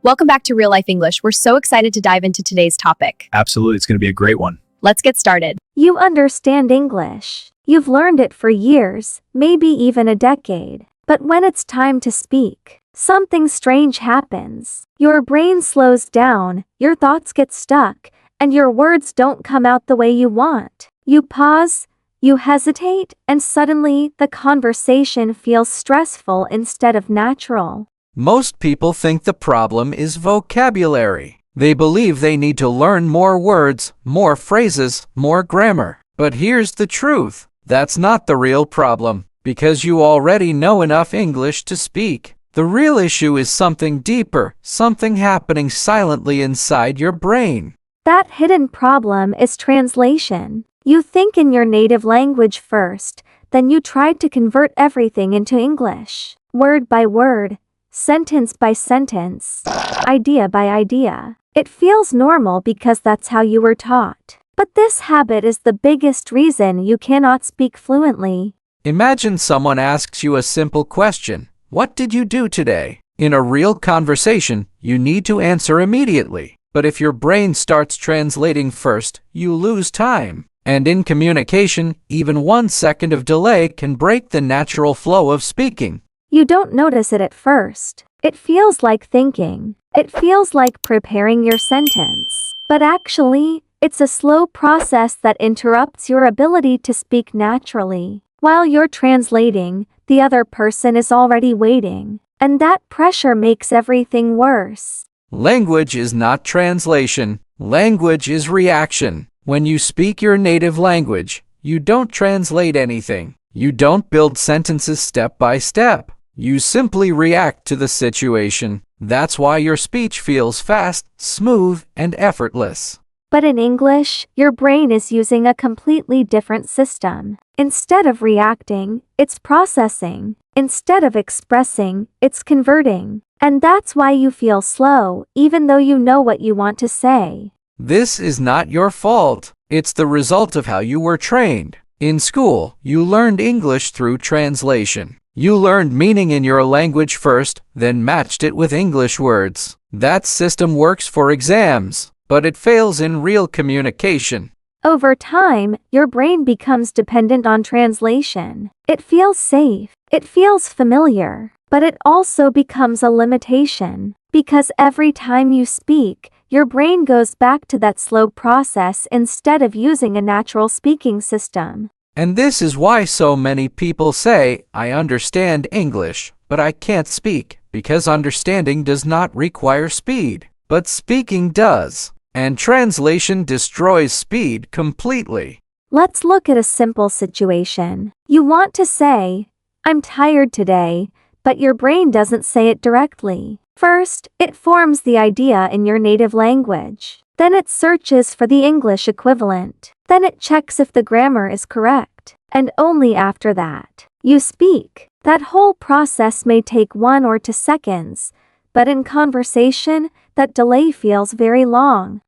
Welcome back to Real Life English. We're so excited to dive into today's topic. Absolutely, it's going to be a great one. Let's get started. You understand English. You've learned it for years, maybe even a decade. But when it's time to speak, something strange happens. Your brain slows down, your thoughts get stuck, and your words don't come out the way you want. You pause, you hesitate, and suddenly the conversation feels stressful instead of natural. Most people think the problem is vocabulary. They believe they need to learn more words, more phrases, more grammar. But here's the truth. That's not the real problem, because you already know enough English to speak. The real issue is something deeper, something happening silently inside your brain. That hidden problem is translation. You think in your native language first, then you try to convert everything into English, word by word, sentence by sentence, idea by idea. It feels normal because that's how you were taught. But this habit is the biggest reason you cannot speak fluently. Imagine someone asks you a simple question. What did you do today? In a real conversation, you need to answer immediately. But if your brain starts translating first, you lose time. And in communication, even 1 second of delay can break the natural flow of speaking. You don't notice it at first. It feels like thinking. It feels like preparing your sentence. But actually, it's a slow process that interrupts your ability to speak naturally. While you're translating, the other person is already waiting. And that pressure makes everything worse. Language is not translation. Language is reaction. When you speak your native language, you don't translate anything. You don't build sentences step by step. You simply react to the situation. That's why your speech feels fast, smooth, and effortless. But in English, your brain is using a completely different system. Instead of reacting, it's processing. Instead of expressing, it's converting. And that's why you feel slow, even though you know what you want to say. This is not your fault. It's the result of how you were trained. In school, you learned English through translation. You learned meaning in your language first, then matched it with English words. That system works for exams, but it fails in real communication. Over time, your brain becomes dependent on translation. It feels safe. It feels familiar. But it also becomes a limitation. Because every time you speak, your brain goes back to that slow process instead of using a natural speaking system. And this is why so many people say, I understand English, but I can't speak, because understanding does not require speed, but speaking does. And translation destroys speed completely. Let's look at a simple situation. You want to say, I'm tired today, but your brain doesn't say it directly. First, it forms the idea in your native language. Then it searches for the English equivalent. Then it checks if the grammar is correct. And only after that, you speak. That whole process may take 1 or 2 seconds, but in conversation, that delay feels very long.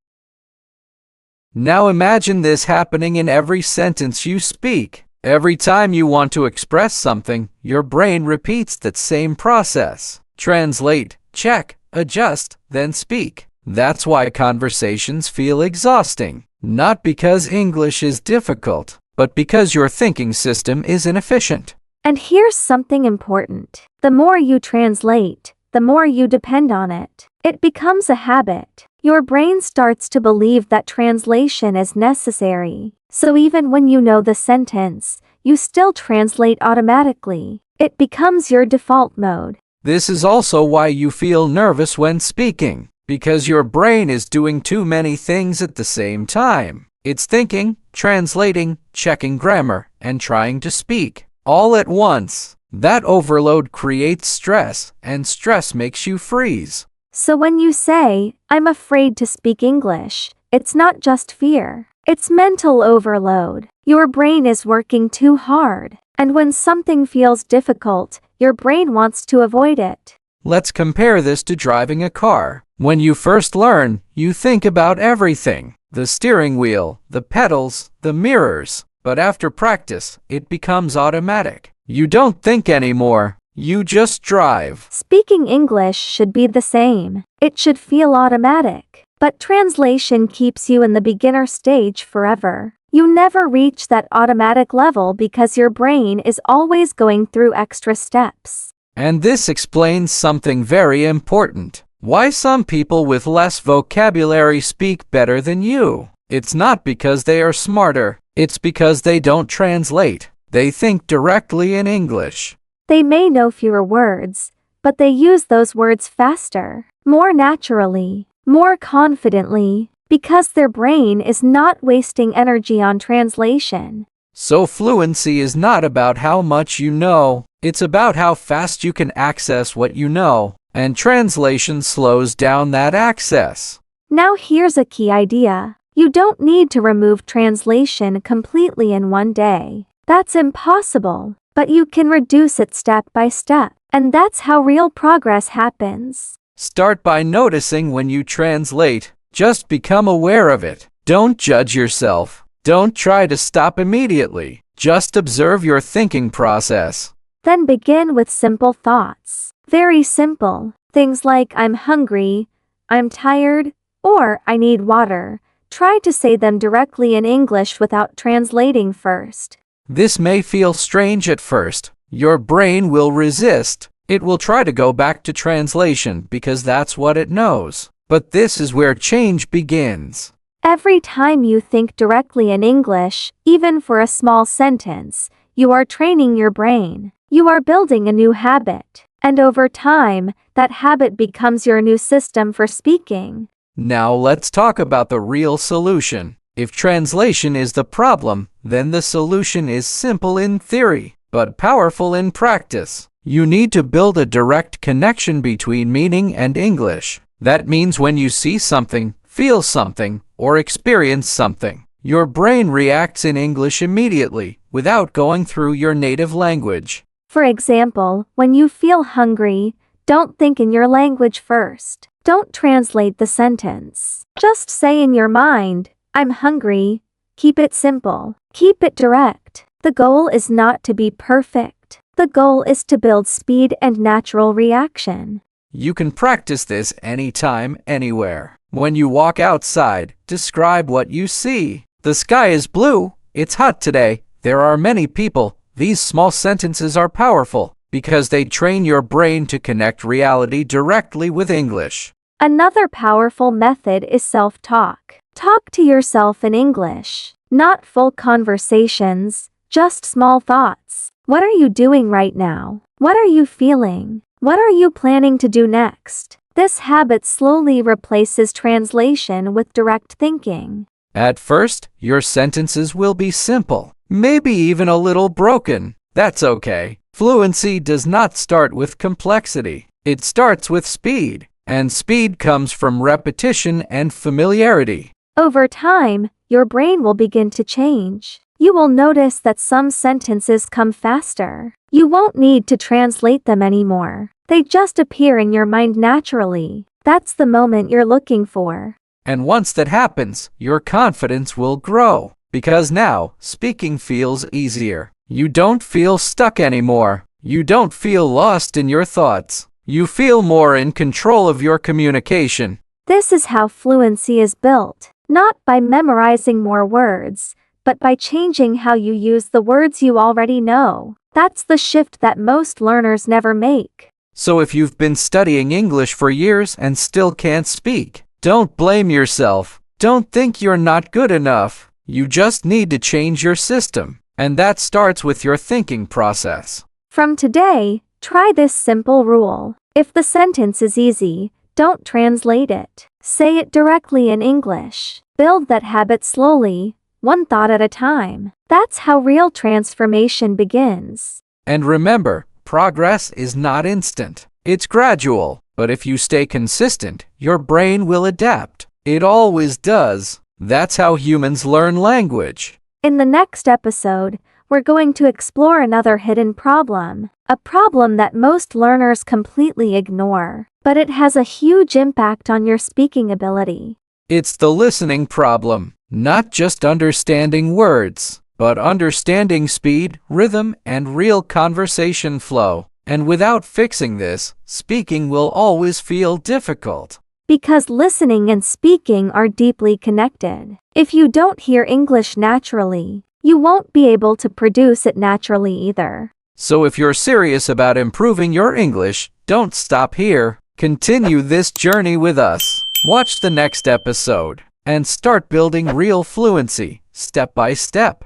Now imagine this happening in every sentence you speak. Every time you want to express something, your brain repeats that same process. Translate, check, adjust, then speak. That's why conversations feel exhausting. Not because English is difficult, but because your thinking system is inefficient. And here's something important. The more you translate, the more you depend on it. It becomes a habit. Your brain starts to believe that translation is necessary. So even when you know the sentence, you still translate automatically. It becomes your default mode. This is also why you feel nervous when speaking, because your brain is doing too many things at the same time. It's thinking, translating, checking grammar, and trying to speak, all at once. That overload creates stress, and stress makes you freeze. So when you say, I'm afraid to speak English, it's not just fear. It's mental overload. Your brain is working too hard. And when something feels difficult, your brain wants to avoid it. Let's compare this to driving a car. When you first learn, you think about everything. The steering wheel, the pedals, the mirrors. But after practice, it becomes automatic. You don't think anymore. You just drive. Speaking English should be the same. It should feel automatic. But translation keeps you in the beginner stage forever. You never reach that automatic level because your brain is always going through extra steps. And this explains something very important. Why some people with less vocabulary speak better than you. It's not because they are smarter. It's because they don't translate. They think directly in English. They may know fewer words, but they use those words faster, more naturally, more confidently, because their brain is not wasting energy on translation. So fluency is not about how much you know. It's about how fast you can access what you know. And translation slows down that access. Now here's a key idea. You don't need to remove translation completely in one day. That's impossible, but you can reduce it step by step, and that's how real progress happens. Start by noticing when you translate. Just become aware of it. Don't judge yourself. Don't try to stop immediately. Just observe your thinking process. Then begin with simple thoughts. Very simple. Things like I'm hungry, I'm tired, or I need water. Try to say them directly in English without translating first. This may feel strange at first. Your brain will resist. It will try to go back to translation because that's what it knows. But this is where change begins. Every time you think directly in English, even for a small sentence, you are training your brain. You are building a new habit. And over time, that habit becomes your new system for speaking. Now let's talk about the real solution. If translation is the problem, then the solution is simple in theory, but powerful in practice. You need to build a direct connection between meaning and English. That means when you see something, feel something, or experience something, your brain reacts in English immediately, without going through your native language. For example, when you feel hungry, don't think in your language first. Don't translate the sentence. Just say in your mind, I'm hungry. Keep it simple. Keep it direct. The goal is not to be perfect. The goal is to build speed and natural reaction. You can practice this anytime, anywhere. When you walk outside, describe what you see. The sky is blue. It's hot today. There are many people. These small sentences are powerful because they train your brain to connect reality directly with English. Another powerful method is self-talk. Talk to yourself in English. Not full conversations, just small thoughts. What are you doing right now? What are you feeling? What are you planning to do next? This habit slowly replaces translation with direct thinking. At first, your sentences will be simple, maybe even a little broken. That's okay. Fluency does not start with complexity. It starts with speed, and speed comes from repetition and familiarity. Over time, your brain will begin to change. You will notice that some sentences come faster. You won't need to translate them anymore. They just appear in your mind naturally. That's the moment you're looking for. And once that happens, your confidence will grow. Because now, speaking feels easier. You don't feel stuck anymore. You don't feel lost in your thoughts. You feel more in control of your communication. This is how fluency is built. Not by memorizing more words, but by changing how you use the words you already know. That's the shift that most learners never make. So if you've been studying English for years and still can't speak, don't blame yourself. Don't think you're not good enough. You just need to change your system, and that starts with your thinking process. From today, try this simple rule. If the sentence is easy, don't translate it. Say it directly in English. Build that habit slowly, one thought at a time. That's how real transformation begins. And remember, progress is not instant. It's gradual, but if you stay consistent, your brain will adapt. It always does. That's how humans learn language. In the next episode, we're going to explore another hidden problem, a problem that most learners completely ignore, but it has a huge impact on your speaking ability. It's the listening problem, not just understanding words, but understanding speed, rhythm, and real conversation flow. And without fixing this, speaking will always feel difficult. because listening and speaking are deeply connected. If you don't hear English naturally, you won't be able to produce it naturally either. So if you're serious about improving your English, don't stop here. Continue this journey with us. Watch the next episode and start building real fluency step by step.